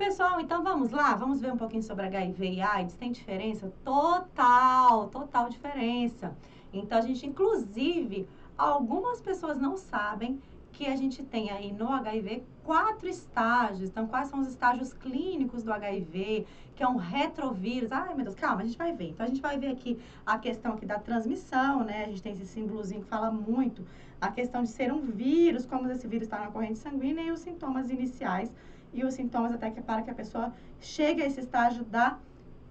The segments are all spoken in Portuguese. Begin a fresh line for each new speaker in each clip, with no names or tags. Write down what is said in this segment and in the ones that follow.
Pessoal, então vamos lá? Vamos ver um pouquinho sobre HIV e AIDS. Tem diferença? Total diferença. Então, a gente, inclusive, algumas pessoas não sabem que a gente tem aí no HIV 4 estágios. Então, quais são os estágios clínicos do HIV, que é um retrovírus. Ai, meu Deus, calma, a gente vai ver. Então, a gente vai ver aqui a questão aqui da transmissão, né? A gente tem esse símbolozinho que fala muito. A questão de ser um vírus, como esse vírus está na corrente sanguínea e os sintomas iniciais e os sintomas até que para que a pessoa chegue a esse estágio da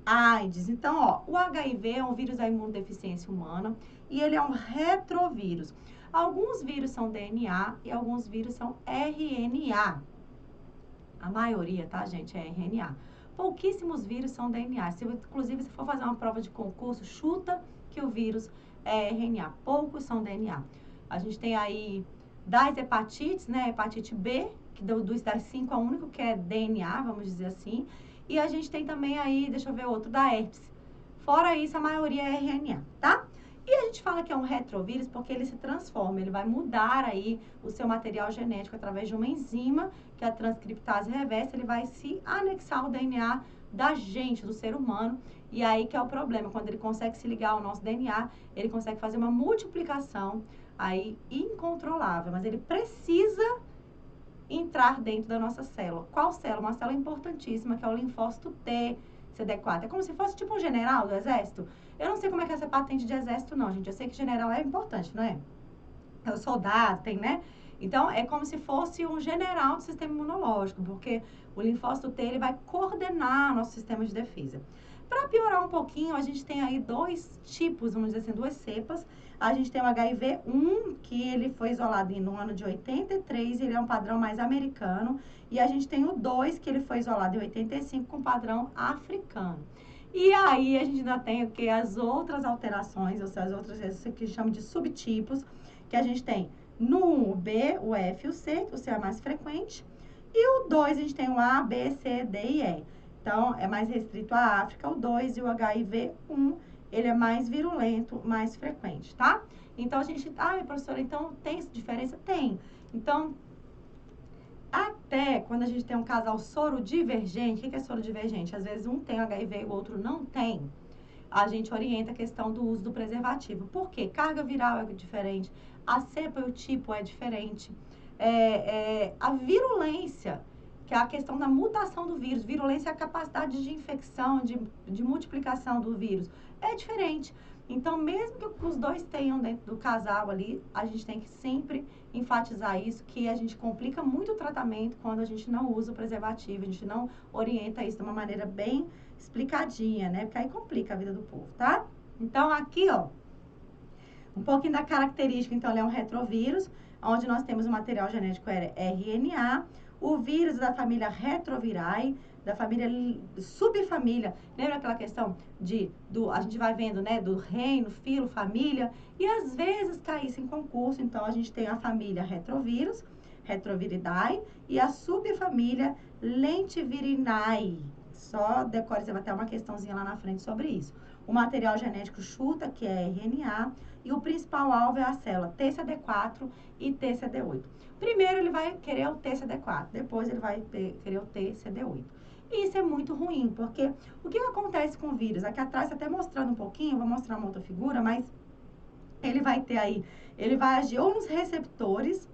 AIDS. Então, ó, o HIV é um vírus da imunodeficiência humana e ele é um retrovírus. Alguns vírus são DNA e alguns vírus são RNA. A maioria, tá, gente, é RNA. Pouquíssimos vírus são DNA. Inclusive, se for fazer uma prova de concurso, chuta que o vírus é RNA. Poucos são DNA. A gente tem aí das hepatites, né? Hepatite B, que das 5 é o único que é DNA, vamos dizer assim. E a gente tem também aí, deixa eu ver outro, da herpes. Fora isso, a maioria é RNA, tá? E a gente fala que é um retrovírus porque ele se transforma, ele vai mudar aí o seu material genético através de uma enzima, que é a transcriptase reversa, ele vai se anexar ao DNA da gente, do ser humano. E aí que é o problema, quando ele consegue se ligar ao nosso DNA, ele consegue fazer uma multiplicação aí incontrolável, mas ele precisa entrar dentro da nossa célula. Qual célula? Uma célula importantíssima, que é o linfócito T, CD4. É como se fosse tipo um general do exército. Eu não sei como é que é essa patente de exército, não, gente. Eu sei que general é importante, não é? É o soldado, tem, né? Então, é como se fosse um general do sistema imunológico, porque o linfócito T, ele vai coordenar nosso sistema de defesa. Para piorar um pouquinho, a gente tem aí dois tipos, vamos dizer assim, duas cepas. A gente tem o HIV-1, que ele foi isolado no ano de 83, ele é um padrão mais americano. E a gente tem o 2, que ele foi isolado em 85, com padrão africano. E aí, a gente ainda tem o que? As outras alterações, ou seja, as outras, isso que chama de subtipos, que a gente tem no 1 o B, o F e o C é mais frequente. E o 2, a gente tem o A, B, C, D e E. Então, é mais restrito à África, o 2 e o HIV-1, ele é mais virulento, mais frequente, tá? Então, a gente... Ah, professora, então tem diferença? Tem. Então, até quando a gente tem um casal sorodivergente, o que é sorodivergente? Às vezes um tem HIV e o outro não tem. A gente orienta a questão do uso do preservativo. Por quê? Carga viral é diferente, a cepa e o tipo é diferente. A virulência, que é a questão da mutação do vírus. Virulência é a capacidade de infecção, de multiplicação do vírus. É diferente. Então, mesmo que os dois tenham dentro do casal ali, a gente tem que sempre enfatizar isso, que a gente complica muito o tratamento quando a gente não usa o preservativo, a gente não orienta isso de uma maneira bem explicadinha, né? Porque aí complica a vida do povo, tá? Então, aqui, ó, um pouquinho da característica. Então, ele é um retrovírus, onde nós temos o material genético RNA, o vírus da família Retrovirae, da família subfamília. Lembra aquela questão a gente vai vendo, né, do reino, filo, família, e às vezes cai isso em concurso. Então, a gente tem a família Retrovírus, Retroviridae, e a subfamília Lentivirinae. Só decore, você vai ter uma questãozinha lá na frente sobre isso. O material genético chuta, que é RNA, e o principal alvo é a célula TCD4 e TCD8. Primeiro ele vai querer o TCD4, depois ele vai querer o TCD8. E isso é muito ruim, porque o que acontece com o vírus? Aqui atrás, até mostrando um pouquinho, vou mostrar uma outra figura, mas ele vai ter aí, ele vai agir ou nos receptores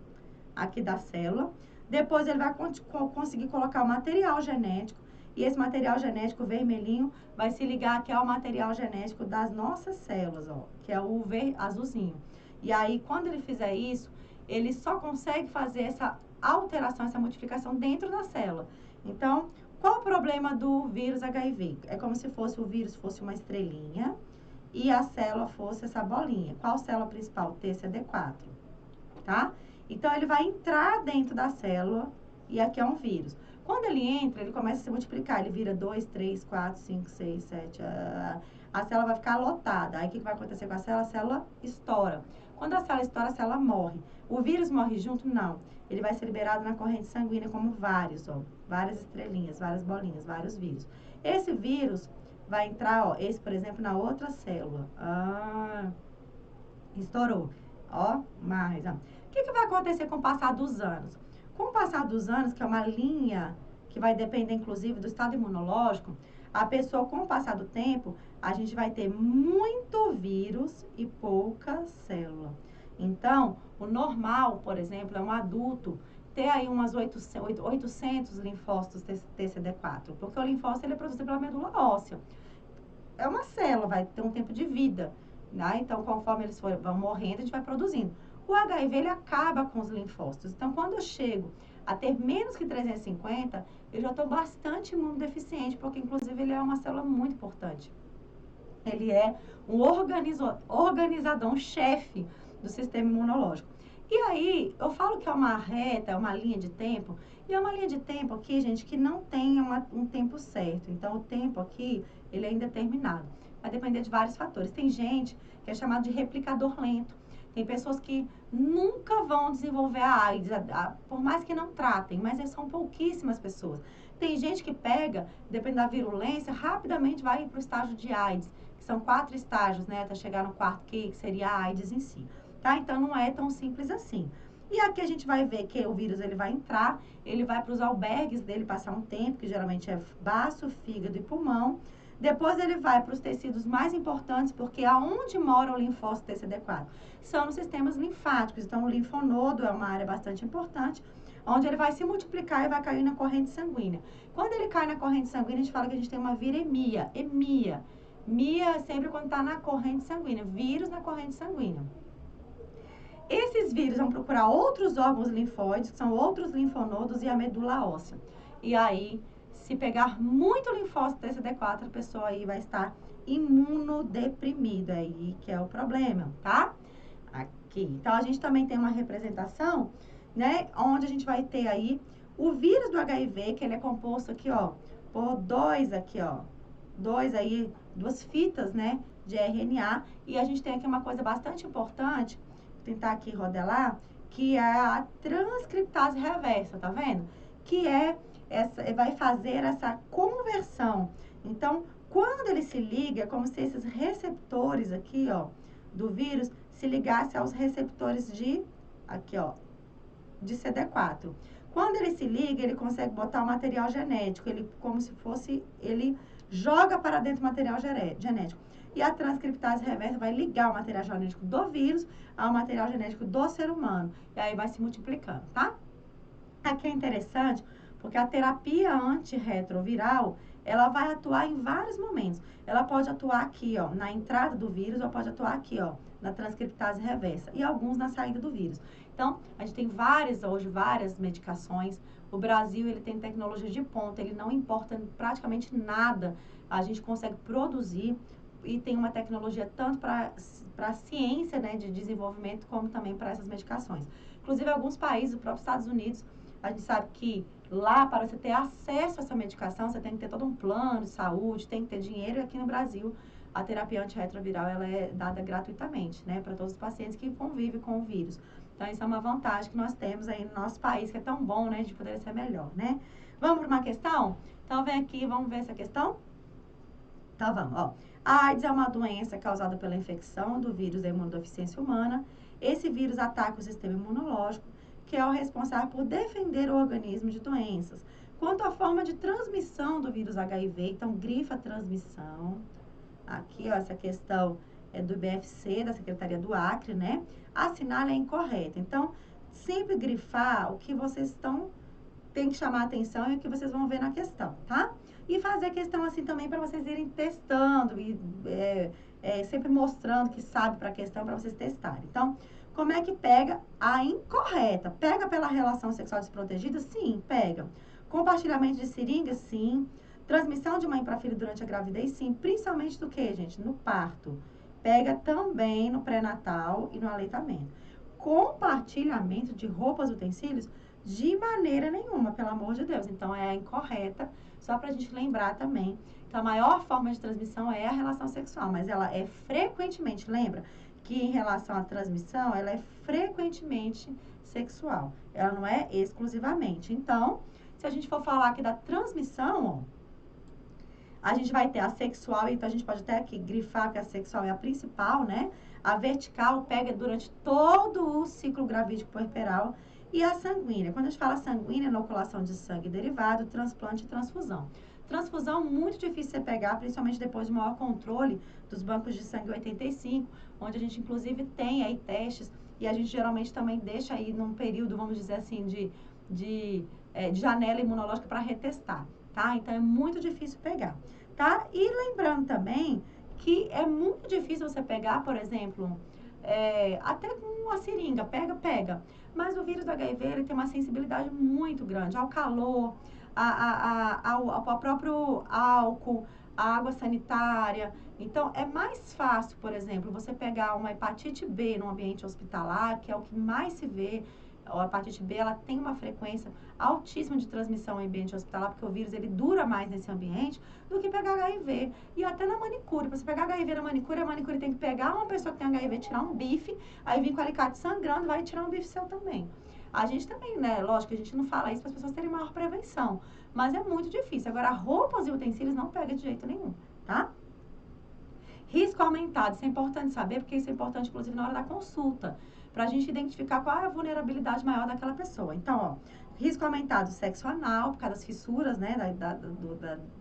aqui da célula, depois ele vai conseguir colocar o material genético, e esse material genético vermelhinho vai se ligar aqui ao material genético das nossas células, ó, que é o azulzinho. E aí, quando ele fizer isso, ele só consegue fazer essa alteração, essa modificação dentro da célula. Então, qual o problema do vírus HIV? É como se o vírus fosse uma estrelinha e a célula fosse essa bolinha. Qual célula principal? TCD4, tá? Então, ele vai entrar dentro da célula e aqui é um vírus. Quando ele entra, ele começa a se multiplicar. Ele vira 2, 3, 4, 5, 6, 7. A célula vai ficar lotada. Aí, o que vai acontecer com a célula? A célula estoura. Quando a célula estoura, a célula morre. O vírus morre junto? Não. Ele vai ser liberado na corrente sanguínea como vários, ó. Várias estrelinhas, várias bolinhas, vários vírus. Esse vírus vai entrar, ó. Esse, por exemplo, na outra célula. Estourou. Ó, mais, ó. O que vai acontecer com o passar dos anos? Com o passar dos anos, que é uma linha que vai depender, inclusive, do estado imunológico, a pessoa, com o passar do tempo, a gente vai ter muito vírus e pouca célula. Então, o normal, por exemplo, é um adulto ter aí umas 800 linfócitos TCD4, porque o linfócito ele é produzido pela medula óssea. É uma célula, vai ter um tempo de vida, né? Então, conforme eles vão morrendo, a gente vai produzindo. O HIV, ele acaba com os linfócitos. Então, quando eu chego a ter menos que 350, eu já estou bastante imunodeficiente, porque, inclusive, ele é uma célula muito importante. Ele é um organizador, um chefe do sistema imunológico. E aí, eu falo que é uma reta, é uma linha de tempo, e é uma linha de tempo aqui, gente, que não tem um tempo certo. Então, o tempo aqui, ele é indeterminado. Vai depender de vários fatores. Tem gente que é chamado de replicador lento. Tem pessoas que nunca vão desenvolver a AIDS, por mais que não tratem, mas são pouquíssimas pessoas. Tem gente que pega, dependendo da virulência, rapidamente vai para o estágio de AIDS, que são 4 estágios, né, até chegar no quarto, que seria a AIDS em si. Tá? Então, não é tão simples assim. E aqui a gente vai ver que o vírus ele vai entrar, ele vai para os albergues dele passar um tempo, que geralmente é baço, fígado e pulmão. Depois ele vai para os tecidos mais importantes, porque aonde mora o linfócito TCD4? São nos sistemas linfáticos. Então, o linfonodo é uma área bastante importante, onde ele vai se multiplicar e vai cair na corrente sanguínea. Quando ele cai na corrente sanguínea, a gente fala que a gente tem uma viremia, emia. Mia é sempre quando está na corrente sanguínea, vírus na corrente sanguínea. Esses vírus vão procurar outros órgãos linfóides, que são outros linfonodos e a medula óssea. E aí, se pegar muito linfócito TCD4, a pessoa aí vai estar imunodeprimida, aí que é o problema, tá? Aqui. Então, a gente também tem uma representação, né, onde a gente vai ter aí o vírus do HIV, que ele é composto aqui, ó, por duas fitas, né, de RNA, e a gente tem aqui uma coisa bastante importante, vou tentar aqui rodelar, que é a transcriptase reversa, tá vendo? Que vai fazer essa conversão. Então, quando ele se liga, é como se esses receptores aqui, ó, do vírus, se ligasse aos receptores de CD4. Quando ele se liga, ele consegue botar o material genético, ele joga para dentro o material genético. E a transcriptase reversa vai ligar o material genético do vírus ao material genético do ser humano. E aí vai se multiplicando, tá? Aqui é interessante, porque a terapia antirretroviral, ela vai atuar em vários momentos. Ela pode atuar aqui, ó, na entrada do vírus, ou pode atuar aqui, ó, na transcriptase reversa, e alguns na saída do vírus. Então, a gente tem várias medicações. O Brasil, ele tem tecnologia de ponta, ele não importa praticamente nada. A gente consegue produzir e tem uma tecnologia tanto para a ciência, né, de desenvolvimento, como também para essas medicações. Inclusive, alguns países, o próprio Estados Unidos, a gente sabe que lá, para você ter acesso a essa medicação, você tem que ter todo um plano de saúde, tem que ter dinheiro. E aqui no Brasil, a terapia antirretroviral, ela é dada gratuitamente, né, para todos os pacientes que convivem com o vírus. Então, isso é uma vantagem que nós temos aí no nosso país, que é tão bom, né, de poder ser melhor, né? Vamos para uma questão? Então, vem aqui, vamos ver essa questão? Então, vamos, ó. A AIDS é uma doença causada pela infecção do vírus da imunodeficiência humana. Esse vírus ataca o sistema imunológico, que é o responsável por defender o organismo de doenças. Quanto à forma de transmissão do vírus HIV, então, grifa a transmissão. Aqui, ó, essa questão é do IBFC, da Secretaria do Acre, né? Assinale é incorreta. Então, sempre grifar o que vocês tem que chamar a atenção e o que vocês vão ver na questão, tá? E fazer a questão assim também para vocês irem testando e sempre mostrando que sabe para a questão para vocês testarem. Então, como é que pega a incorreta? Pega pela relação sexual desprotegida? Sim, pega. Compartilhamento de seringa? Sim. Transmissão de mãe para filho durante a gravidez? Sim. Principalmente do que, gente? No parto. Pega também no pré-natal e no aleitamento. Compartilhamento de roupas, utensílios? De maneira nenhuma, pelo amor de Deus. Então, é a incorreta, só para a gente lembrar também que a maior forma de transmissão é a relação sexual, mas ela é frequentemente, lembra? Que em relação à transmissão, ela é frequentemente sexual. Ela não é exclusivamente. Então, se a gente for falar aqui da transmissão, ó, a gente vai ter a sexual, então a gente pode até aqui grifar que a sexual é a principal, né? A vertical pega durante todo o ciclo gravídico puerperal E a sanguínea, quando a gente fala sanguínea, inoculação de sangue derivado, transplante e transfusão. Transfusão muito difícil você pegar, principalmente depois de maior controle dos bancos de sangue 85, onde a gente inclusive tem aí testes e a gente geralmente também deixa aí num período, vamos dizer assim, de janela imunológica para retestar, tá? Então é muito difícil pegar, tá? E lembrando também que é muito difícil você pegar, por exemplo, até com uma seringa, pega. Mas o vírus do HIV, ele tem uma sensibilidade muito grande ao calor, ao próprio álcool, à água sanitária. Então, é mais fácil, por exemplo, você pegar uma hepatite B no ambiente hospitalar, que é o que mais se vê. A hepatite B, ela tem uma frequência altíssima de transmissão em ambiente hospitalar, porque o vírus, ele dura mais nesse ambiente, do que pegar HIV. E até na manicure, para você pegar HIV na manicure, a manicure tem que pegar uma pessoa que tem HIV, tirar um bife, aí vir com o alicate sangrando, vai tirar um bife seu também. A gente também, né, lógico, a gente não fala isso para as pessoas terem maior prevenção, mas é muito difícil. Agora, roupas e utensílios não pega de jeito nenhum, tá? Risco aumentado, isso é importante saber, porque isso é importante, inclusive, na hora da consulta, para a gente identificar qual é a vulnerabilidade maior daquela pessoa. Então, ó, risco aumentado, sexo anal, por causa das fissuras, né,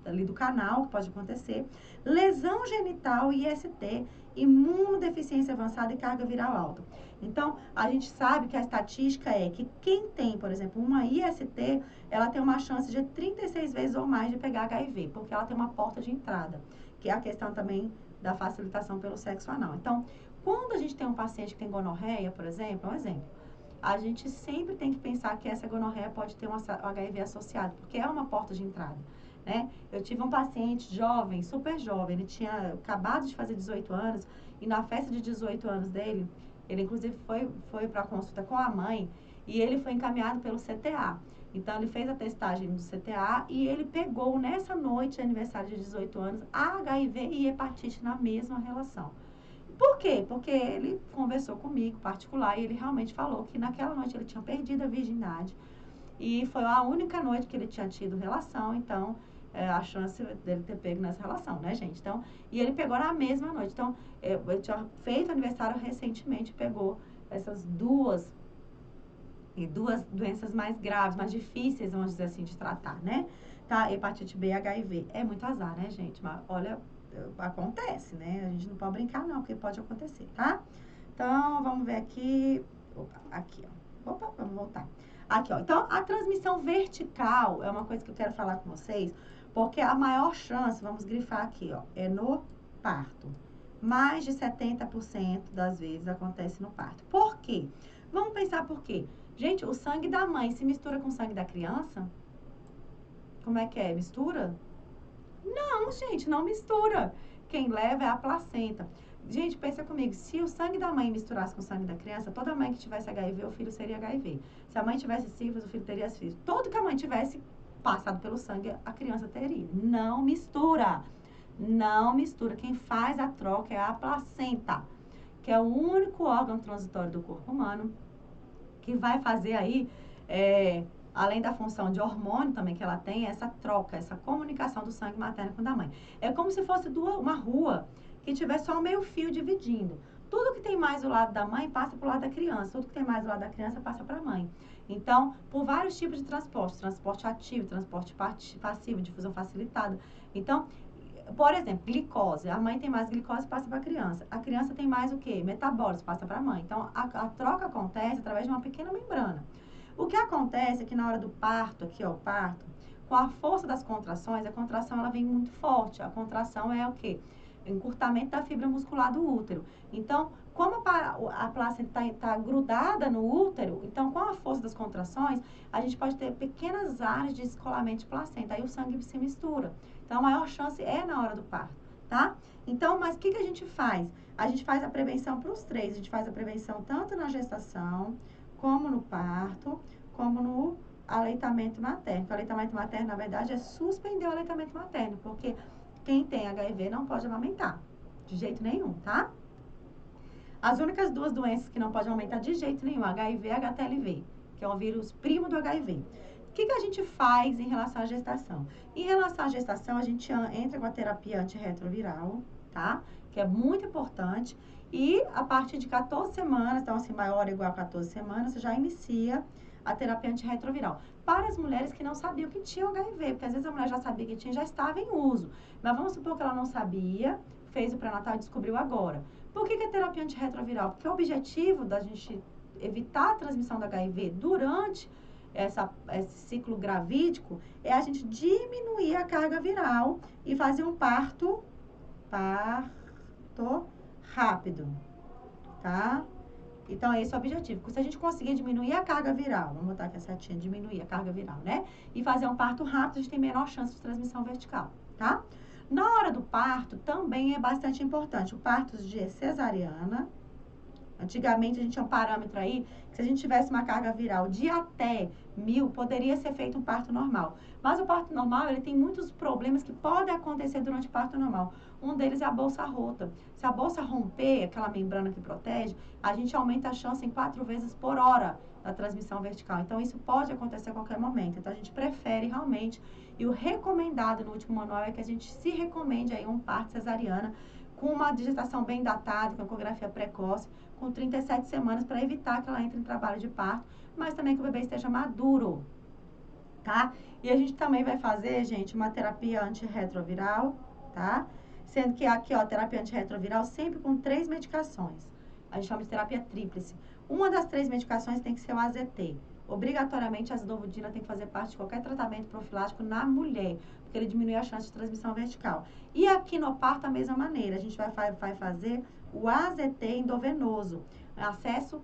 ali do canal, que pode acontecer. Lesão genital, IST, imunodeficiência avançada e carga viral alta. Então, a gente sabe que a estatística é que quem tem, por exemplo, uma IST, ela tem uma chance de 36 vezes ou mais de pegar HIV, porque ela tem uma porta de entrada, que é a questão também da facilitação pelo sexo anal. Então, quando a gente tem um paciente que tem gonorreia, por exemplo, a gente sempre tem que pensar que essa gonorreia pode ter um HIV associado, porque é uma porta de entrada, né? Eu tive um paciente jovem, super jovem, ele tinha acabado de fazer 18 anos, e na festa de 18 anos dele, ele inclusive foi para a consulta com a mãe, e ele foi encaminhado pelo CTA. Então, ele fez a testagem do CTA e ele pegou, nessa noite de aniversário de 18 anos, HIV e hepatite na mesma relação. Por quê? Porque ele conversou comigo, particular, e ele realmente falou que naquela noite ele tinha perdido a virgindade e foi a única noite que ele tinha tido relação, então, a chance dele ter pego nessa relação, né, gente? Então, e ele pegou na mesma noite. Então, eu tinha feito aniversário recentemente, pegou essas duas doenças mais graves, mais difíceis, vamos dizer assim, de tratar, né? Tá? Hepatite B e HIV. É muito azar, né, gente? Mas, olha, acontece, né? A gente não pode brincar, não, porque pode acontecer, tá? Então, vamos ver aqui. Opa, aqui, ó. Opa, vamos voltar. Aqui, ó. Então, a transmissão vertical é uma coisa que eu quero falar com vocês, porque a maior chance, vamos grifar aqui, ó, é no parto. Mais de 70% das vezes acontece no parto. Por quê? Vamos pensar por quê. Gente, o sangue da mãe se mistura com o sangue da criança? Como é que é? Mistura? Não, gente, não mistura. Quem leva é a placenta. Gente, pensa comigo, se o sangue da mãe misturasse com o sangue da criança, toda mãe que tivesse HIV, o filho seria HIV. Se a mãe tivesse sífilis, o filho teria sífilis. Todo que a mãe tivesse passado pelo sangue, a criança teria. Não mistura. Não mistura. Quem faz a troca é a placenta, que é o único órgão transitório do corpo humano que vai fazer aí, além da função de hormônio também que ela tem, essa troca, essa comunicação do sangue materno com o da mãe. É como se fosse uma rua que tivesse só um meio fio dividindo. Tudo que tem mais do lado da mãe passa para o lado da criança, tudo que tem mais do lado da criança passa para a mãe. Então, por vários tipos de transporte ativo, transporte passivo, difusão facilitada. Então, por exemplo, glicose. A mãe tem mais glicose, passa para a criança. A criança tem mais o quê? Metabólitos, passa para a mãe. Então, a troca acontece através de uma pequena membrana. O que acontece é que na hora do parto, aqui ó, o parto, com a força das contrações, a contração ela vem muito forte. A contração é o quê? Encurtamento da fibra muscular do útero. Então, como a placenta está grudada no útero, então com a força das contrações, a gente pode ter pequenas áreas de descolamento de placenta. Aí o sangue se mistura. Então, a maior chance é na hora do parto, tá? Então, mas o que a gente faz? A gente faz a prevenção para os três. A gente faz a prevenção tanto na gestação, como no parto, como no aleitamento materno. O aleitamento materno, na verdade, é suspender o aleitamento materno, porque quem tem HIV não pode amamentar, de jeito nenhum, tá? As únicas duas doenças que não podem aumentar de jeito nenhum, HIV e HTLV, que é um vírus primo do HIV. O que a gente faz em relação à gestação? Em relação à gestação, a gente entra com a terapia antirretroviral, tá? Que é muito importante. E a partir de 14 semanas, então assim, maior ou igual a 14 semanas, você já inicia a terapia antirretroviral. Para as mulheres que não sabiam que tinham HIV, porque às vezes a mulher já sabia que tinha, já estava em uso. Mas vamos supor que ela não sabia, fez o pré-natal e descobriu agora. Por que a terapia antirretroviral? Porque o objetivo da gente evitar a transmissão do HIV durante esse ciclo gravídico é a gente diminuir a carga viral e fazer um parto rápido, tá? Então, esse é o objetivo. Porque se a gente conseguir diminuir a carga viral, vamos botar aqui a setinha, diminuir a carga viral, né? E fazer um parto rápido, a gente tem menor chance de transmissão vertical, tá? Na hora do parto, também é bastante importante. O parto de cesariana. Antigamente, a gente tinha um parâmetro aí, que se a gente tivesse uma carga viral de até 1000, poderia ser feito um parto normal. Mas o parto normal, ele tem muitos problemas que podem acontecer durante o parto normal. Um deles é a bolsa rota. Se a bolsa romper, aquela membrana que protege, a gente aumenta a chance em 4 vezes por hora da transmissão vertical. Então, isso pode acontecer a qualquer momento. Então, a gente prefere realmente, e o recomendado no último manual é que a gente se recomende aí um parto cesariana com uma gestação bem datada, com ecografia precoce, com 37 semanas, para evitar que ela entre em trabalho de parto, mas também que o bebê esteja maduro, tá? E a gente também vai fazer, gente, uma terapia antirretroviral, tá? Sendo que aqui, ó, terapia antirretroviral sempre com 3 medicações. A gente chama de terapia tríplice. Uma das 3 medicações tem que ser o AZT. Obrigatoriamente, a azidovodina tem que fazer parte de qualquer tratamento profilático na mulher, porque ele diminui a chance de transmissão vertical. E aqui no parto, da mesma maneira, a gente vai fazer o AZT endovenoso, acesso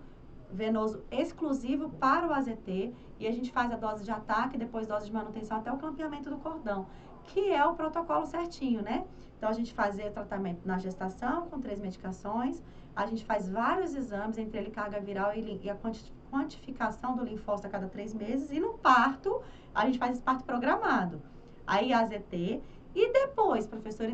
venoso exclusivo para o AZT, e a gente faz a dose de ataque, depois dose de manutenção até o clampeamento do cordão, que é o protocolo certinho, né? Então, a gente faz o tratamento na gestação com 3 medicações, a gente faz vários exames, entre ele carga viral e a quantificação do linfócito a cada 3 meses, e no parto, a gente faz esse parto programado. Aí, AZT, e depois, professor,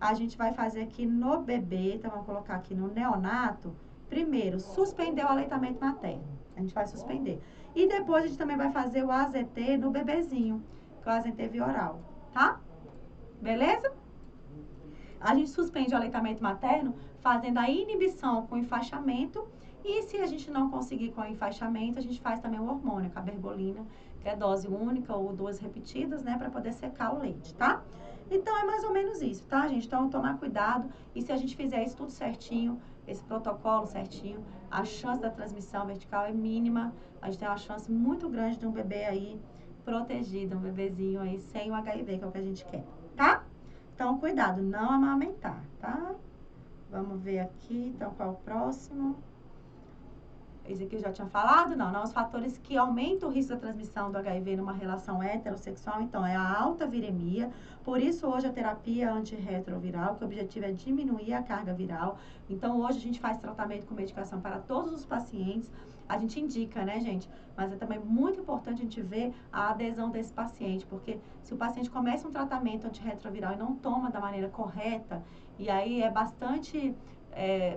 a gente vai fazer aqui no bebê, então vamos colocar aqui no neonato, primeiro, suspender o aleitamento materno. A gente vai suspender. E depois a gente também vai fazer o AZT no bebezinho, que é o AZT via oral, tá? Beleza? A gente suspende o aleitamento materno fazendo a inibição com enfaixamento. E se a gente não conseguir com o enfaixamento, a gente faz também o hormônio, a cabergolina, que é dose única ou 2 repetidas, né, para poder secar o leite, tá? Então, é mais ou menos isso, tá, gente? Então, tomar cuidado. E se a gente fizer isso tudo certinho, esse protocolo certinho, a chance da transmissão vertical é mínima. A gente tem uma chance muito grande de um bebê aí protegido, um bebezinho aí sem o HIV, que é o que a gente quer, tá? Então, cuidado, não amamentar, tá? Vamos ver aqui, então, qual é o próximo? Esse aqui eu já tinha falado, não. Os fatores que aumentam o risco da transmissão do HIV numa relação heterossexual, então, é a alta viremia. Por isso, hoje, a terapia antirretroviral, que o objetivo é diminuir a carga viral. Então, hoje, a gente faz tratamento com medicação para todos os pacientes. A gente indica, né, gente? Mas é também muito importante a gente ver a adesão desse paciente, porque se o paciente começa um tratamento antirretroviral e não toma da maneira correta, e aí é bastante...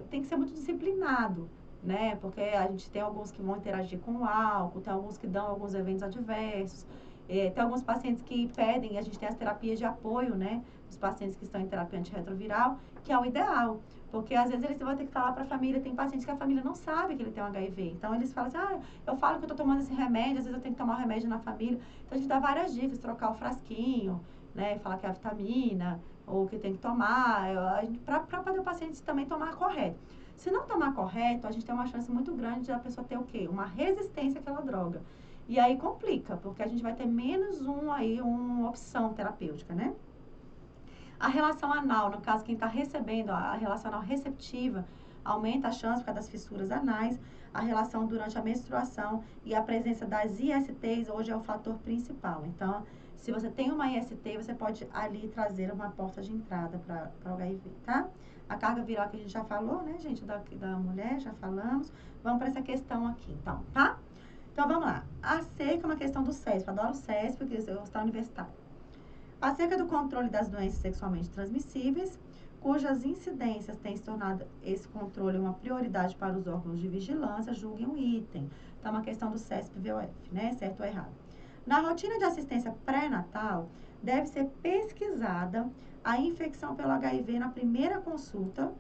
tem que ser muito disciplinado, né? Porque a gente tem alguns que vão interagir com o álcool, tem alguns que dão alguns eventos adversos, tem alguns pacientes que pedem, a gente tem as terapias de apoio, né? Os pacientes que estão em terapia antirretroviral, que é o ideal. Porque às vezes eles vão ter que falar para a família, tem pacientes que a família não sabe que ele tem um HIV. Então eles falam assim, eu falo que eu estou tomando esse remédio, às vezes eu tenho que tomar o remédio na família. Então a gente dá várias dicas, trocar o frasquinho, né? Falar que é a vitamina, ou que tem que tomar, para poder o paciente também tomar correto. Se não tomar correto, a gente tem uma chance muito grande de a pessoa ter o quê? Uma resistência àquela droga. E aí complica, porque a gente vai ter menos uma opção terapêutica, né? A relação anal, no caso, quem está recebendo, a relação anal receptiva, aumenta a chance por causa das fissuras anais. A relação durante a menstruação e a presença das ISTs hoje é o fator principal. Então, se você tem uma IST, você pode ali trazer uma porta de entrada para o HIV, tá? A carga viral que a gente já falou, né, gente, da mulher, já falamos. Vamos para essa questão aqui, então, tá? Então, vamos lá. Acerca é uma questão do CESP. Adoro o CESP, porque eu estou universitário. Acerca do controle das doenças sexualmente transmissíveis, cujas incidências têm se tornado esse controle uma prioridade para os órgãos de vigilância, julguem um item. Então, é uma questão do CESP-VOF, né? Certo ou errado? Na rotina de assistência pré-natal, deve ser pesquisada a infecção pelo HIV na primeira consulta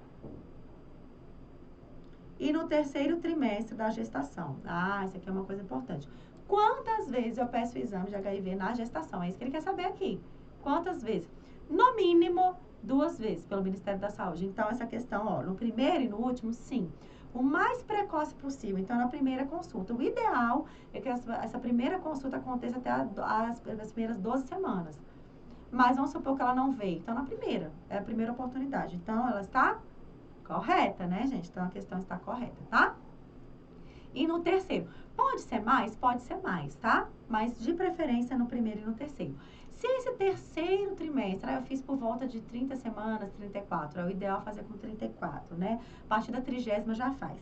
e no terceiro trimestre da gestação. Ah, isso aqui é uma coisa importante. Quantas vezes eu peço o exame de HIV na gestação? É isso que ele quer saber aqui. Quantas vezes? No mínimo, 2 vezes pelo Ministério da Saúde. Então, essa questão, ó, no primeiro e no último, sim. O mais precoce possível. Então, na primeira consulta. O ideal é que essa primeira consulta aconteça até as primeiras 12 semanas. Mas vamos supor que ela não veio. Então, na primeira. É a primeira oportunidade. Então, ela está correta, né, gente? Então, a questão está correta, tá? E no terceiro. Pode ser mais? Pode ser mais, tá? Mas, de preferência, no primeiro e no terceiro. Se esse terceiro trimestre, eu fiz por volta de 30 semanas, 34, é o ideal fazer com 34, né? A partir da 30ª já faz.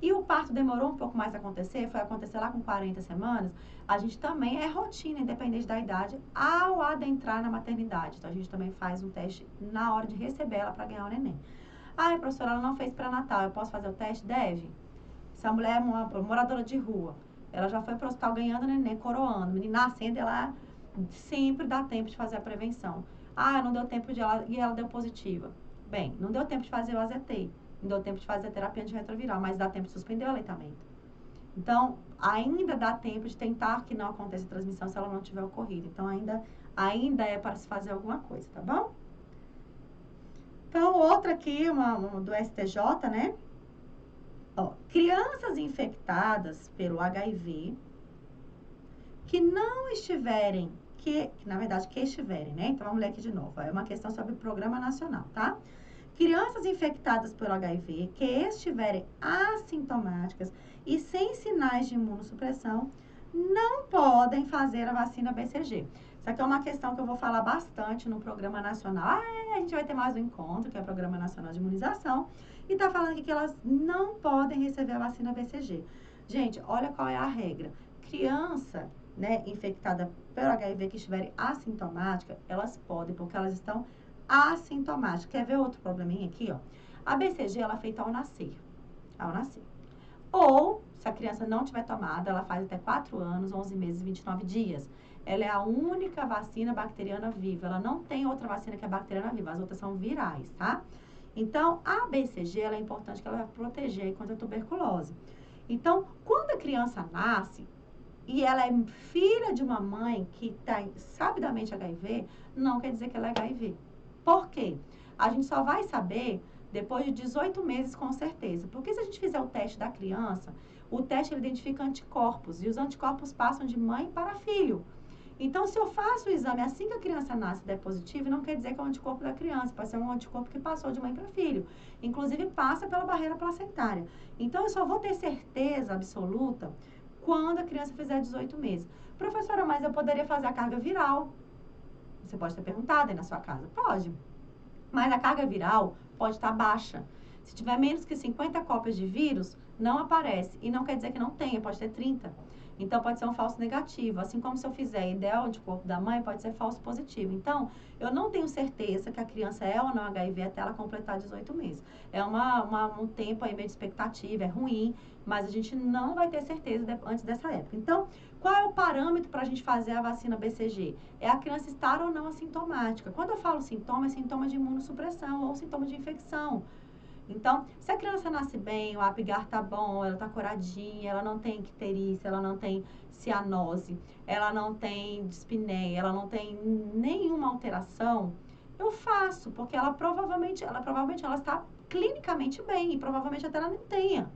E o parto demorou um pouco mais a acontecer, foi acontecer lá com 40 semanas, a gente também é rotina, independente da idade, ao adentrar na maternidade. Então, a gente também faz um teste na hora de receber ela para ganhar o neném. Ah, professora, ela não fez pré-natal, eu posso fazer o teste? Deve. Se a mulher é uma moradora de rua, ela já foi para o hospital ganhando neném, coroando, menina nascendo, ela sempre dá tempo de fazer a prevenção. Ah, não deu tempo de ela, e ela deu positiva. Bem, não deu tempo de fazer o AZT, não deu tempo de fazer a terapia antirretroviral, mas dá tempo de suspender o aleitamento. Então, ainda dá tempo de tentar que não aconteça a transmissão se ela não tiver ocorrido. Então, ainda é para se fazer alguma coisa, tá bom? Então, outra aqui, uma do STJ, né? Ó, crianças infectadas pelo HIV que não estiverem, que na verdade, que estiverem, né? Então, vamos ler aqui de novo. É uma questão sobre o Programa Nacional, tá? Crianças infectadas pelo HIV que estiverem assintomáticas e sem sinais de imunossupressão não podem fazer a vacina BCG. Isso aqui é uma questão que eu vou falar bastante no Programa Nacional. A gente vai ter mais um encontro, que é o Programa Nacional de Imunização, e tá falando aqui que elas não podem receber a vacina BCG. Gente, olha qual é a regra. Criança, né, infectada pelo HIV que estiverem assintomática, elas podem, porque elas estão assintomáticas. Quer ver outro probleminha aqui, ó? A BCG, ela é feita ao nascer. Ao nascer. Ou, se a criança não tiver tomada, ela faz até 4 anos, 11 meses e 29 dias. Ela é a única vacina bacteriana viva. Ela não tem outra vacina que é bacteriana viva. As outras são virais, tá? Então, a BCG, ela é importante que ela vai proteger contra a tuberculose. Então, quando a criança nasce e ela é filha de uma mãe que tem sabidamente HIV, não quer dizer que ela é HIV. Por quê? A gente só vai saber depois de 18 meses com certeza. Porque se a gente fizer o teste da criança, o teste ele identifica anticorpos. E os anticorpos passam de mãe para filho. Então, se eu faço o exame assim que a criança nasce e der positivo, não quer dizer que é o anticorpo da criança. Pode ser um anticorpo que passou de mãe para filho. Inclusive, passa pela barreira placentária. Então, eu só vou ter certeza absoluta quando a criança fizer 18 meses. Professora, mas eu poderia fazer a carga viral? Você pode ter perguntado aí na sua casa. Pode. Mas a carga viral pode estar baixa. Se tiver menos que 50 cópias de vírus, não aparece. E não quer dizer que não tenha, pode ter 30. Então, pode ser um falso negativo. Assim como se eu fizer ideal anticorpo da mãe, pode ser falso positivo. Então, eu não tenho certeza que a criança é ou não HIV até ela completar 18 meses. É um tempo aí meio de expectativa, é ruim, mas a gente não vai ter certeza antes dessa época. Então, qual é o parâmetro para a gente fazer a vacina BCG? É a criança estar ou não assintomática. Quando eu falo sintoma, é sintoma de imunossupressão ou sintoma de infecção. Então, se a criança nasce bem, o Apgar tá bom, ela tá curadinha, ela não tem icterícia, ela não tem cianose, ela não tem dispneia, ela não tem nenhuma alteração, eu faço, porque ela provavelmente ela está clinicamente bem e provavelmente até ela nem tenha.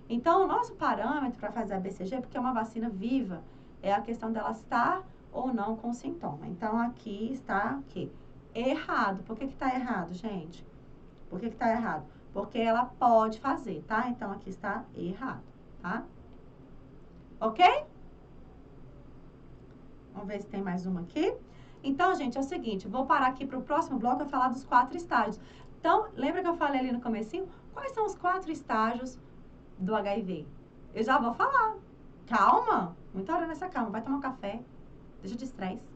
Então, o nosso parâmetro para fazer a BCG, porque é uma vacina viva, é a questão dela estar ou não com sintoma. Então, aqui está aqui. Errado. Por que está errado, gente? Por que está errado? Porque ela pode fazer, tá? Então, aqui está errado, tá? Ok? Vamos ver se tem mais uma aqui. Então, gente, é o seguinte, vou parar aqui para o próximo bloco e falar dos 4 estágios. Então, lembra que eu falei ali no comecinho? Quais são os 4 estágios do HIV? Eu já vou falar. Calma. Muita hora nessa calma. Vai tomar um café. Deixa de estresse.